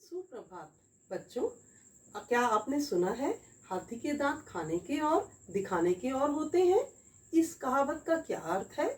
सुप्रभात बच्चों। क्या आपने सुना है हाथी के दांत खाने के और दिखाने के और होते हैं? इस कहावत का क्या अर्थ है?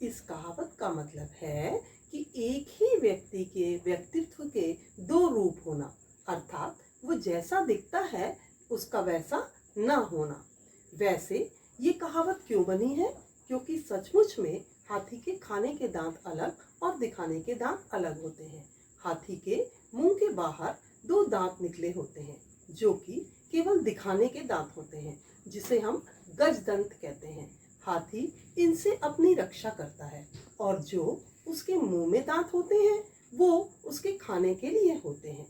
इस कहावत का मतलब है कि एक ही व्यक्ति के व्यक्तित्व के दो रूप होना, अर्थात वो जैसा दिखता है उसका वैसा न होना। वैसे ये कहावत क्यों बनी है? क्योंकि सचमुच में हाथी के खाने के दांत अलग और दिखाने के दांत अलग होते हैं। हाथी के मुंह के बाहर दो दांत निकले होते हैं जो कि केवल दिखाने के दांत होते हैं, जिसे हम गजदंत कहते हैं। हाथी इनसे अपनी रक्षा करता है और जो उसके मुंह में दांत होते हैं वो उसके खाने के लिए होते हैं।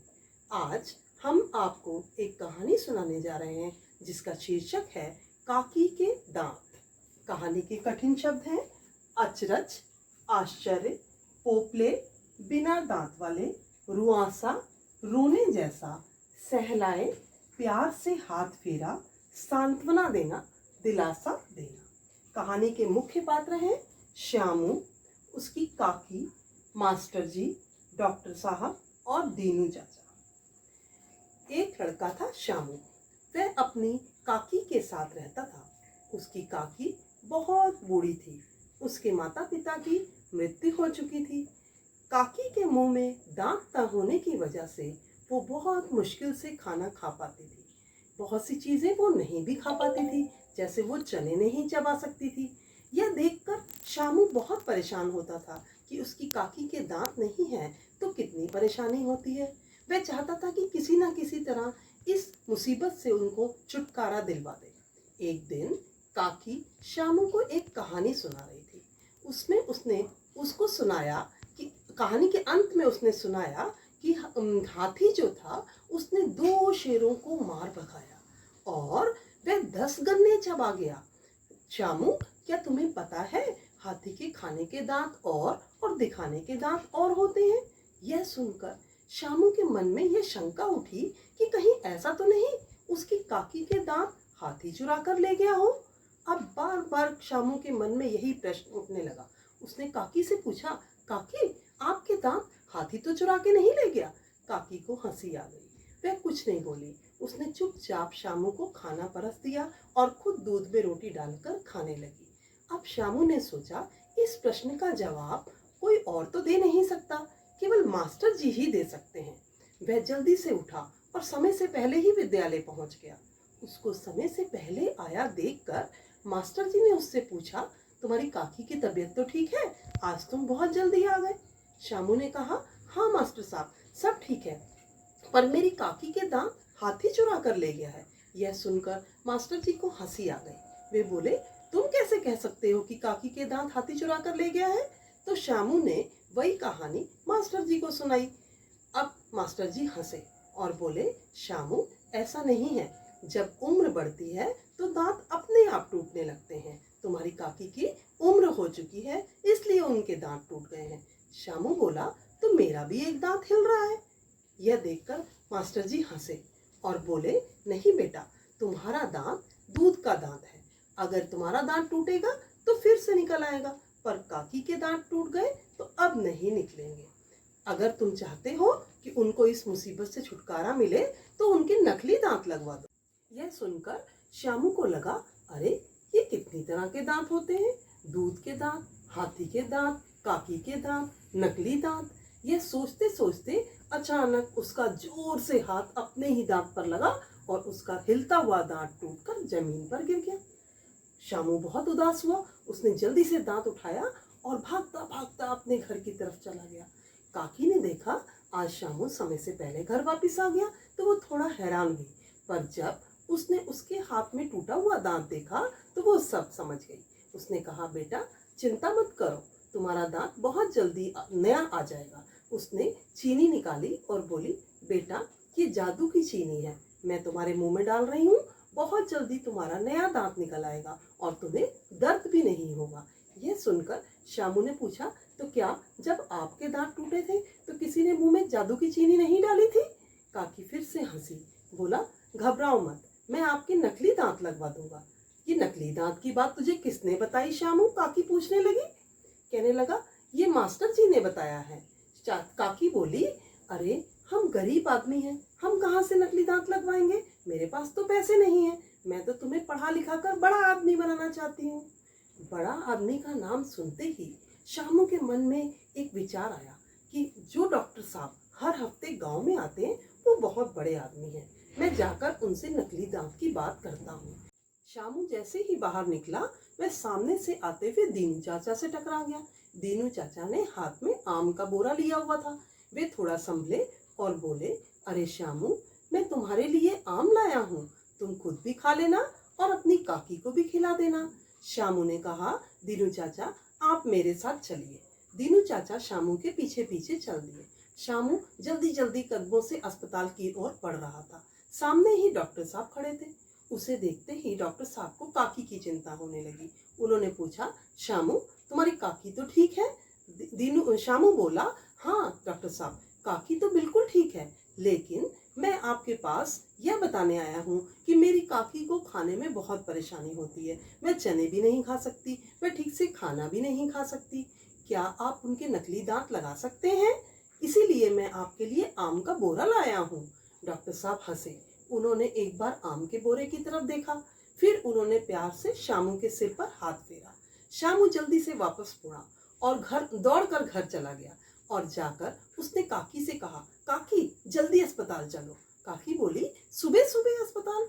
आज हम आपको एक कहानी सुनाने जा रहे हैं जिसका शीर्षक है काकी के दांत। कहानी के कठिन शब्द हैं अचरज, आश्चर्य, पोपले, बिना दांत वाले, रुआंसा, रोने जैसा, सहलाए, प्यार से हाथ फेरा, सांत्वना देना, दिलासा देना। कहानी के मुख्य पात्र हैं श्यामू, उसकी काकी, मास्टर जी, डॉक्टर साहब और दीनू चाचा। एक लड़का था श्यामू। वह अपनी काकी के साथ रहता था। उसकी काकी बहुत बूढ़ी थी। उसके माता पिता की मृत्यु हो चुकी थी। काकी के मुंह में दांत न होने की वजह से वो बहुत मुश्किल से खाना खा पाती थी। बहुत सी चीजें वो नहीं भी खा पाती थी, जैसे वो चने नहीं चबा सकती थी। यह देखकर शामू बहुत परेशान होता था कि उसकी काकी के दांत नहीं हैं तो कितनी परेशानी होती है। वह चाहता था कि किसी न किसी तरह इस मुसीबत से उनको छुटकारा दिलवा दे। एक दिन काकी शामू को एक कहानी सुना रही थी। उसमें उसने उसको सुनाया कि कहानी के अंत में उसने सुनाया कि हाथी जो था उसने 2 शेरों को मार भगाया और वह 10 गन्ने चबा गया। शामू, क्या तुम्हें पता है हाथी के खाने के दांत और दिखाने के दांत और होते हैं? यह सुनकर शामू के मन में यह शंका उठी कि कहीं ऐसा तो नहीं उसकी काकी के दांत हाथी चुरा कर ले गया हो। अब बार बार शामू के मन में यही प्रश्न उठने लगा। उसने काकी से पूछा, काकी, आपके दांत हाथी तो चुरा के नहीं ले गया? काकी को हंसी आ गई। वह कुछ नहीं बोली। उसने चुपचाप शामू को खाना परस दिया और खुद दूध में रोटी डालकर खाने लगी। अब शामू ने सोचा, इस प्रश्न का जवाब कोई और तो दे नहीं सकता, केवल मास्टर जी ही दे सकते हैं। वह जल्दी से उठा और समय से पहले ही विद्यालय पहुंच गया। उसको समय से पहले आया देखकर मास्टर जी ने उससे पूछा, तुम्हारी काकी की तबीयत तो ठीक है? आज तुम बहुत जल्दी आ गए। शामू ने कहा, हाँ मास्टर साहब, सब ठीक है, पर मेरी काकी के दांत हाथी चुरा कर ले गया है। यह सुनकर मास्टर जी को हंसी आ गई। वे बोले, तुम कैसे कह सकते हो कि काकी के दांत हाथी चुरा कर ले गया है? तो शामू ने वही कहानी मास्टर जी को सुनाई। अब मास्टर जी हंसे और बोले, शामू, ऐसा नहीं है। जब उम्र बढ़ती है तो दांत अपने आप टूटने लगते हैं। तुम्हारी काकी की उम्र हो चुकी है, इसलिए उनके दांत टूट गए हैं। शामू बोला, तो मेरा भी एक दांत हिल रहा है। यह देखकर मास्टर जी हंसे और बोले, नहीं बेटा, तुम्हारा दांत दूध का दांत है। अगर तुम्हारा दांत टूटेगा तो फिर से निकल आएगा, पर काकी के दांत टूट गए तो अब नहीं निकलेंगे। अगर तुम चाहते हो कि उनको इस मुसीबत से छुटकारा मिले तो उनके नकली दांत लगवा दो। यह सुनकर श्यामू को लगा, अरे ये कितनी तरह के दांत होते हैं? दूध के दांत, हाथी के दांत, काकी के दांत, नकली दांत। यह सोचते सोचते अचानक उसका जोर से हाथ अपने ही दांत पर लगा और उसका हिलता हुआ दांत टूटकर जमीन पर गिर गया। शामू बहुत उदास हुआ। उसने जल्दी से दांत उठाया और भागता भागता अपने घर की तरफ चला गया। काकी ने देखा आज शामू समय से पहले घर वापस आ गया तो वो थोड़ा हैरान हुई, पर जब उसने उसके हाथ में टूटा हुआ दांत देखा तो वो सब समझ गई। उसने कहा, बेटा चिंता मत करो, तुम्हारा दांत बहुत जल्दी नया आ जाएगा। उसने चीनी निकाली और बोली, बेटा ये जादू की चीनी है, मैं तुम्हारे मुंह में डाल रही हूँ, बहुत जल्दी तुम्हारा नया दांत निकल आएगा और तुम्हें दर्द भी नहीं होगा। यह सुनकर शामू ने पूछा, तो क्या जब आपके दांत टूटे थे तो किसी ने मुंह में जादू की चीनी नहीं डाली थी? काकी फिर से हंसी, बोला, घबराओ मत, मैं आपके नकली दांत लगवा दूंगा। ये नकली दांत की बात तुझे किसने बताई शामू? काकी पूछने लगी। कहने लगा, ये मास्टर जी ने बताया है। काकी बोली, अरे हम गरीब आदमी हैं, हम कहाँ से नकली दांत लगवाएंगे, मेरे पास तो पैसे नहीं है, मैं तो तुम्हें पढ़ा लिखा कर बड़ा आदमी बनाना चाहती हूँ। बड़ा आदमी का नाम सुनते ही शामू के मन में एक विचार आया कि जो डॉक्टर साहब हर हफ्ते गांव में आते हैं वो बहुत बड़े आदमी हैं, मैं जाकर उनसे नकली दांत की बात करता हूँ। शामू जैसे ही बाहर निकला वह सामने से आते हुए दीनू चाचा से टकरा गया। दीनू चाचा ने हाथ में आम का बोरा लिया हुआ था। वे थोड़ा संभले और बोले, अरे शामू, मैं तुम्हारे लिए आम लाया हूँ, तुम खुद भी खा लेना और अपनी काकी को भी खिला देना। शामू ने कहा, दीनू चाचा आप मेरे साथ चलिए। दीनू चाचा शामू के पीछे पीछे चल दिए। शामू जल्दी जल्दी कदमों से अस्पताल की ओर बढ़ रहा था। सामने ही डॉक्टर साहब खड़े थे। उसे देखते ही डॉक्टर साहब को काकी की चिंता होने लगी। उन्होंने पूछा, शामू तुम्हारी काकी तो ठीक है? शामू बोला, हाँ डॉक्टर साहब, काकी तो बिल्कुल ठीक है, लेकिन मैं आपके पास यह बताने आया हूँ कि मेरी काकी को खाने में बहुत परेशानी होती है। वह चने भी नहीं खा सकती, वह ठीक से खाना भी नहीं खा सकती। क्या आप उनके नकली दांत लगा सकते हैं? इसीलिए मैं आपके लिए आम का बोरा लाया हूँ। डॉक्टर साहब हंसे। उन्होंने एक बार आम के बोरे की तरफ देखा, फिर उन्होंने प्यार से शामू के सिर पर हाथ फेरा। शामू जल्दी से वापस मुड़ा और दौड़कर घर चला गया और जाकर उसने काकी से कहा, काकी जल्दी अस्पताल चलो। काकी बोली, सुबह सुबह अस्पताल?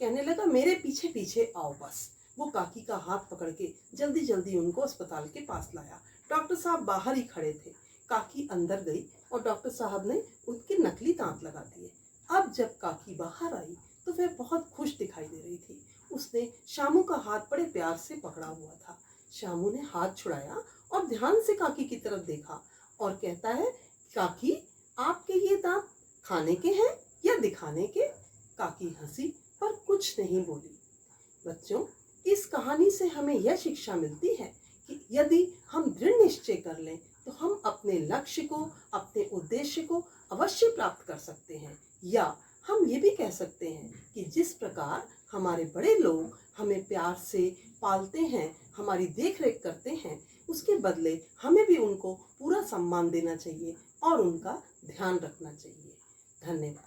कहने लगा, मेरे पीछे पीछे आओ बस। वो काकी का हाथ पकड़ के जल्दी जल्दी उनको अस्पताल के पास लाया। डॉक्टर साहब बाहर ही खड़े थे। काकी अंदर गई और डॉक्टर साहब ने उनके नकली दांत लगा दिए। अब जब काकी बाहर आई तो वह बहुत खुश दिखाई दे रही थी। उसने शामू का हाथ बड़े प्यार से पकड़ा हुआ था। शामू ने हाथ छुड़ाया और ध्यान से काकी की तरफ देखा और कहता है, काकी आपके ये दांत खाने के हैं या दिखाने के? काकी हंसी पर कुछ नहीं बोली। बच्चों, इस कहानी से हमें यह शिक्षा मिलती है कि यदि हम दृढ़ निश्चय कर लें तो हम अपने लक्ष्य को, अपने उद्देश्य को अवश्य प्राप्त कर सकते हैं। या हम ये भी कह सकते हैं कि जिस प्रकार हमारे बड़े लोग हमें प्यार से पालते हैं, हमारी देख रेख करते हैं, उसके बदले हमें भी उनको पूरा सम्मान देना चाहिए और उनका ध्यान रखना चाहिए। धन्यवाद।